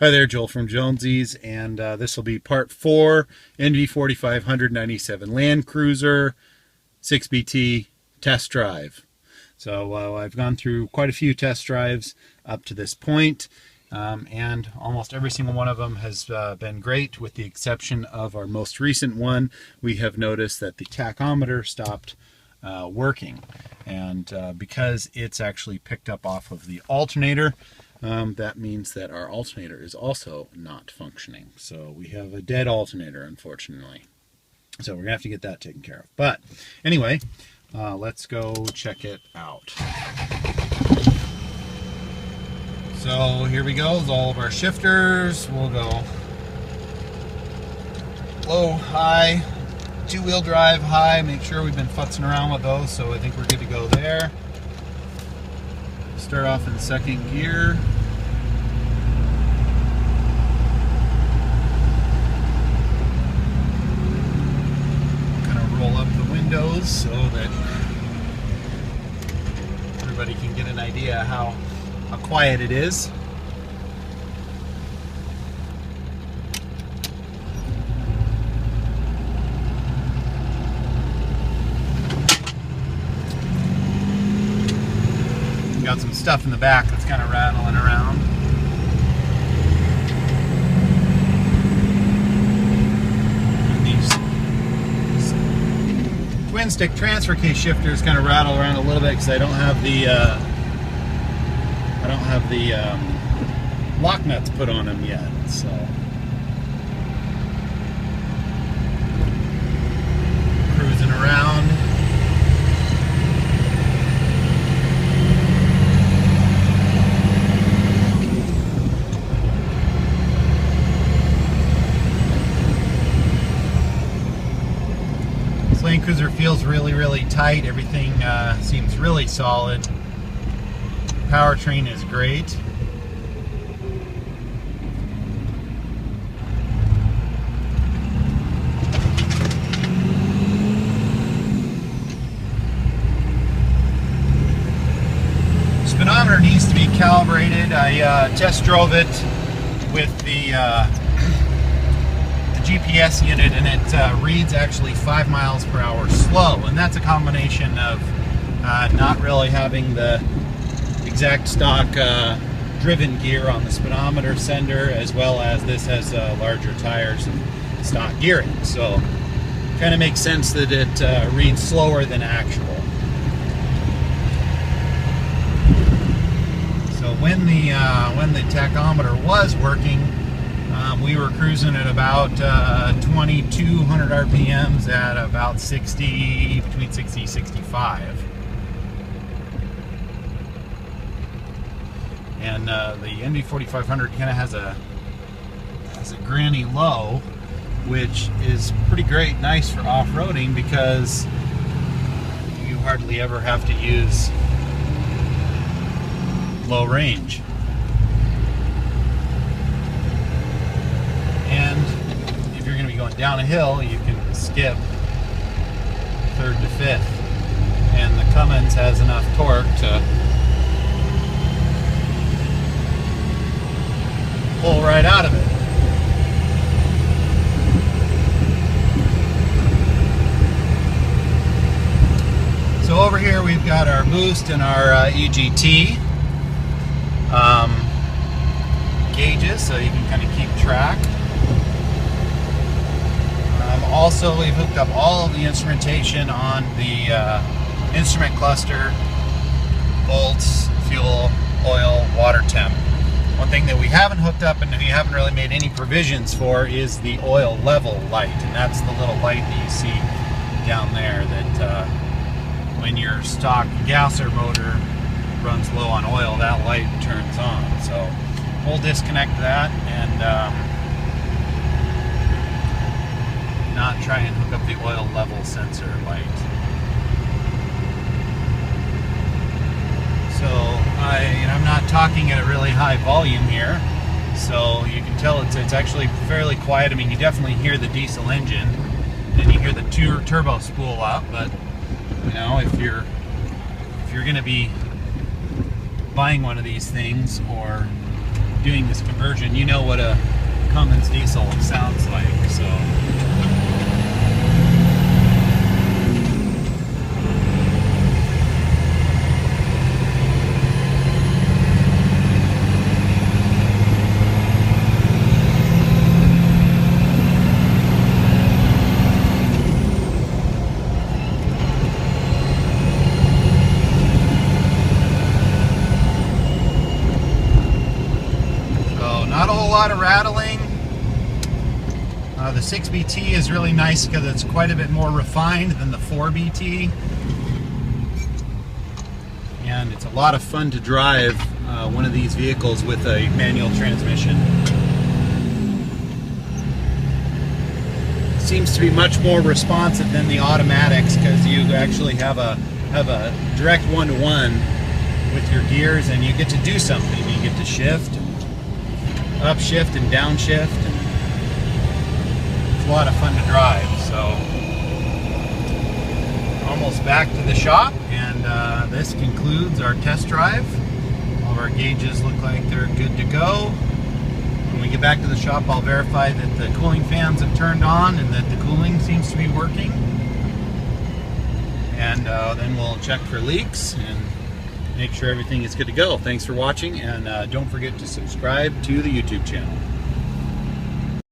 Hi there, Joel from Jonesy's, and this will be part 4, NV4500 97 Land Cruiser 6BT test drive. So I've gone through quite a few test drives up to this point, and almost every single one of them has been great, with the exception of our most recent one. We have noticed that the tachometer stopped working, and because it's actually picked up off of the alternator, that means that our alternator is also not functioning. So we have a dead alternator, unfortunately. So we're going to have to get that taken care of. But anyway, let's go check it out. So here we go, all of our shifters. We'll go low, high, two-wheel drive, high. Make sure we've been futzing around with those, so I think we're good to go there. Start off in second gear. Kind of roll up the windows so that everybody can get an idea how quiet it is. Got some stuff in the back that's kind of rattling around. And these twin stick transfer case shifters kind of rattle around a little bit because I don't have the lock nuts put on them yet. So cruising around. Land Cruiser feels really tight. Everything seems really solid. Powertrain is great. Speedometer needs to be calibrated. I test drove it with the GPS unit, and it reads actually 5 miles per hour slow, and that's a combination of not really having the exact stock driven gear on the speedometer sender, as well as this has larger tires and stock gearing, so kind of makes sense that it reads slower than actual. So when the tachometer was working, we were cruising at about 2,200 RPMs at about between 60 and 65. And the NV4500 kind of has a granny low, which is pretty great, nice for off-roading, because you hardly ever have to use low range. And if you're going to be going down a hill, you can skip third to fifth. And the Cummins has enough torque to pull right out of it. So over here we've got our boost and our EGT gauges, so you can kind of keep track. Also, we've hooked up all of the instrumentation on the instrument cluster: volts, fuel, oil, water temp. One thing that we haven't hooked up and we haven't really made any provisions for is the oil level light, and that's the little light that you see down there that when your stock gasser motor runs low on oil, that light turns on. So we'll disconnect that and not try and hook up the oil level sensor light. So I'm not talking at a really high volume here, so you can tell it's actually fairly quiet. I mean, you definitely hear the diesel engine, and you hear the turbo spool up. But you know, if you're going to be buying one of these things, or doing this conversion, you know what a Cummins diesel sounds like. So not a whole lot of rattling. The 6BT is really nice because it's quite a bit more refined than the 4BT. And it's a lot of fun to drive one of these vehicles with a manual transmission. It seems to be much more responsive than the automatics because you actually have a direct one-to-one with your gears, and you get to do something. You get to shift, upshift and downshift, and it's a lot of fun to drive. So almost back to the shop, and this concludes our test drive. All of our gauges look like they're good to go. When we get back to the shop, I'll verify that the cooling fans have turned on and that the cooling seems to be working, and then we'll check for leaks and make sure everything is good to go. Thanks for watching, and don't forget to subscribe to the YouTube channel.